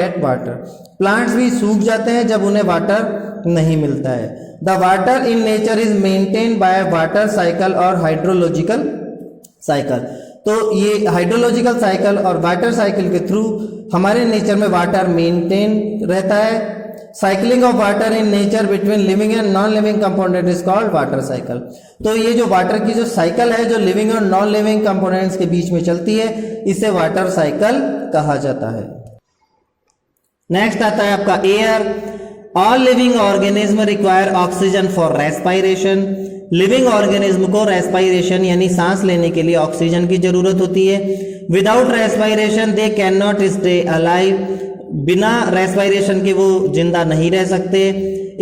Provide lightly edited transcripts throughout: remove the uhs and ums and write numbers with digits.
Get water, plants भी सूख जाते हैं जब उन्हें वाटर नहीं मिलता है। The water in nature is maintain by water cycle और हाइड्रोलॉजिकल साइकिल। तो ये हाइड्रोलॉजिकल साइकिल और वाटर साइकिल के थ्रू हमारे नेचर में वाटर मेंटेन रहता है। Cycling of water in nature between living and non living component is called water cycle. तो ये जो वाटर की जो साइकिल है जो लिविंग और नॉन लिविंग कंपोनेंट्स के बीच में चलती है, इसे वाटर साइकिल कहा जाता है। नेक्स्ट आता है आपका air. All living organism require oxygen for respiration. Living organism को रेस्पायरेशन यानी सांस लेने के लिए ऑक्सीजन की जरूरत होती है। Without respiration they can not stay alive. बिना रेस्पायरेशन के वो जिंदा नहीं रह सकते।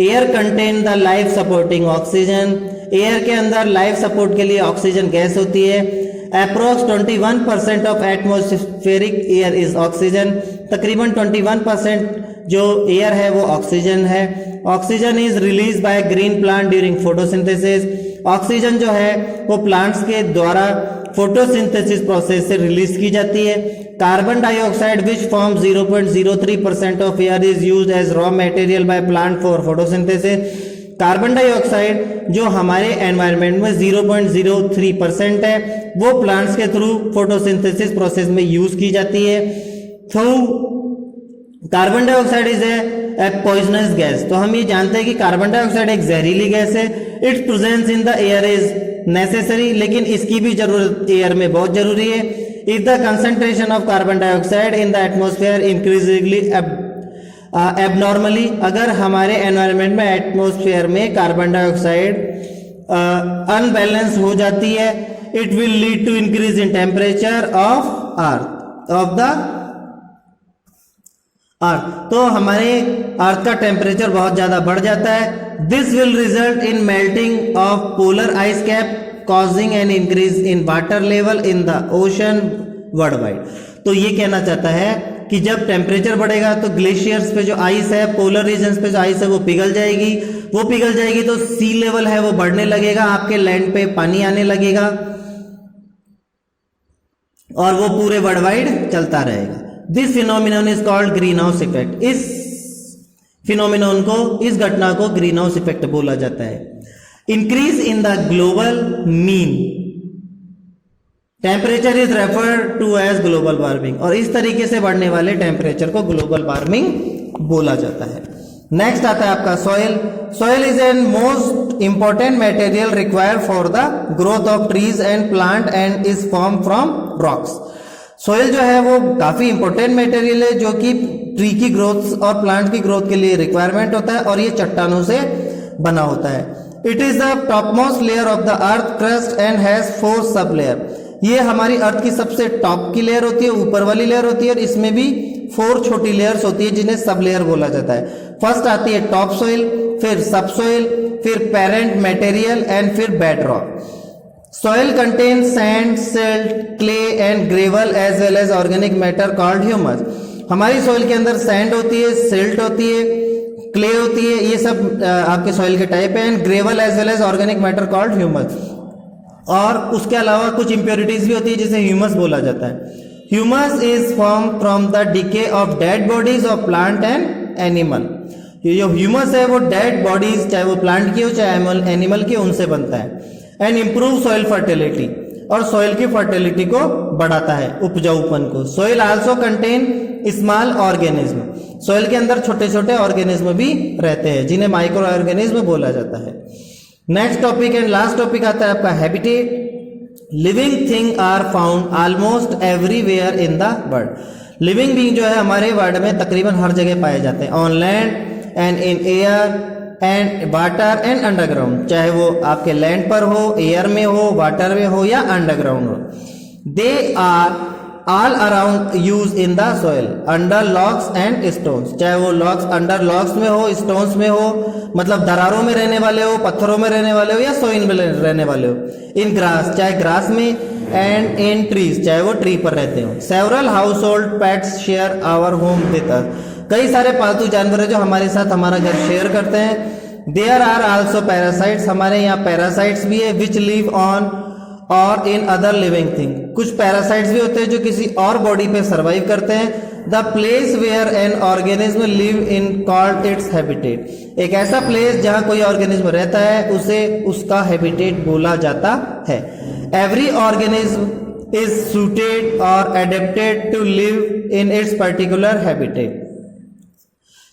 Air contain the life supporting oxygen. Air के अंदर लाइफ सपोर्ट के लिए ऑक्सीजन गैस होती है। Approx 21% of atmospheric air is oxygen. तकरीबन 21% जो एयर है वो ऑक्सीजन है। Oxygen is release by green plant during photosynthesis. Oxygen जो है वो प्लांट्स के द्वारा फोटोसिंथेसिस प्रोसेस से रिलीज की जाती है। Carbon dioxide which form 0.03% of air is used as raw material by plant for photosynthesis. Carbon dioxide जो हमारे एनवायरनमेंट में 0.03% है वो प्लांट्स के थ्रू फोटोसिंथेसिस प्रोसेस में यूज की जाती है। Through carbon dioxide is a poisonous gas. तो हम ये जानते हैं कि कार्बन डाइऑक्साइड एक जहरीली गैस है। It's presence in the air is necessary, लेकिन इसकी भी जरूरत एयर में बहुत जरूरी है। If the concentration of carbon dioxide in the atmosphere increasingly abnormally, अगर हमारे एनवायरनमेंट में एटमॉस्फेयर में कार्बन डाइऑक्साइड अनबैलेंस हो जाती है, it will lead to increase in temperature of the earth. तो हमारे अर्थ का टेम्परेचर बहुत ज्यादा बढ़ जाता है। This will result in melting of polar ice cap causing an increase in water level in the ocean world wide. तो ये कहना चाहता है कि जब टेम्परेचर बढ़ेगा तो ग्लेशियर्स पे जो आइस है, पोलर रीजन्स पे जो आइस है वो पिघल जाएगी तो सी लेवल है वो बढ़ने लगेगा, आपके लैंड पे पानी आने लगेगा और वो पूरे वर्ल्ड वाइड चलता रहेगा। This phenomenon is called green house effect. इस फिनोमिनन को, इस घटना को ग्रीन हाउस इफेक्ट बोला जाता है। Increase in the global mean temperature is referred to as global warming. और इस तरीके से बढ़ने वाले टेम्परेचर को ग्लोबल वार्मिंग बोला जाता है। नेक्स्ट आता है आपका soil. Soil is an most important material required for the growth of trees and plant and is form from rocks. Soil जो है वो काफी इंपॉर्टेंट मटेरियल है जो कि ट्री की ग्रोथ और प्लांट की ग्रोथ के लिए रिक्वायरमेंट होता है और ये चट्टानों से बना होता है। It is the topmost layer of the earth crust and has 4 sub layer. ये हमारी अर्थ की सबसे टॉप की लेयर होती है, ऊपर वाली लेयर होती है और इसमें भी 4 छोटी लेयर्स होती है जिन्हें सब लेयर बोला जाता है। फर्स्ट आती है टॉप सॉइल, फिर सब सॉइल, फिर पेरेंट मटेरियल एंड फिर bed rock. Soil contains sand, silt, clay and gravel as well as organic matter called humus. हमारी soil के अंदर sand होती है, silt होती है, clay होती है, ये सब आपके soil के टाइप है, and gravel as well as organic matter called humus. और उसके अलावा कुछ impurities भी होती है जिसे humus बोला जाता है। Humus is formed from the decay of dead bodies of plant and animal. ये जो humus है वो dead bodies, चाहे वो plant की हो चाहे animal की, उनसे बनता है। एंड इम्प्रूव सॉइल फर्टिलिटी, और सॉइल की फर्टिलिटी को बढ़ाता है, उपजाऊपन को। Soil also contain small organism. Soil के अंदर छोटे छोटे ऑर्गेनिज्म भी रहते हैं जिन्हें माइक्रो ऑर्गेनिज्म बोला जाता है। Next topic and last topic आता है आपका habitat. Living thing are found almost everywhere in the world. Living being जो है हमारे वर्ल्ड में तकरीबन हर जगह पाए जाते हैं, on land and in air and water and underground, चाहे वो आपके लैंड पर हो, एयर में हो, वाटर में हो या अंडरग्राउंड हो। They are all around use in the soil under locks and stones, चाहे वो लॉक्स अंडर लॉक्स में हो, स्टोन्स में हो, मतलब दरारों में रहने वाले हो, पत्थरों में रहने वाले हो या सॉइल में रहने वाले हो। इन ग्रास, चाहे ग्रास में, एंड इन ट्रीज, चाहे वो ट्री पर रहते हो। Several household pets share our home with us. कई सारे पालतू जानवर है जो हमारे साथ हमारा घर शेयर करते हैं। देयर आर आल्सो पैरासाइट्स, हमारे यहाँ पैरासाइट्स भी है, विच लिव ऑन और इन अदर लिविंग थिंग। कुछ पैरासाइट्स भी होते हैं जो किसी और बॉडी पे सर्वाइव करते हैं the place where an organism live in called its habitat. एक ऐसा प्लेस जहां कोई ऑर्गेनिज्म रहता है उसे उसका हैबिटेट बोला जाता है। एवरी ऑर्गेनिज्म इज suited और adapted to live in its particular habitat।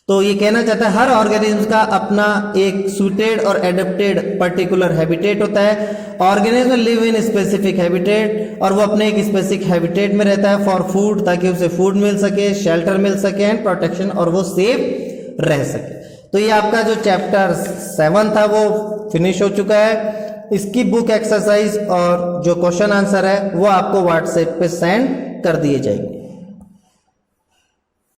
तो ये कहना चाहता है हर ऑर्गेनिज्म का अपना एक suited और adapted particular habitat होता है। Organism live in specific habitat और वो अपने एक स्पेसिफिक हैबिटेट में रहता है फॉर फूड, ताकि उसे फूड मिल सके, शेल्टर मिल सके एंड प्रोटेक्शन, और वो सेफ रह सके। तो ये आपका जो चैप्टर 7 था वो फिनिश हो चुका है। इसकी बुक एक्सरसाइज और जो क्वेश्चन आंसर है वो आपको व्हाट्सएप पे सेंड कर दिए जाएंगे।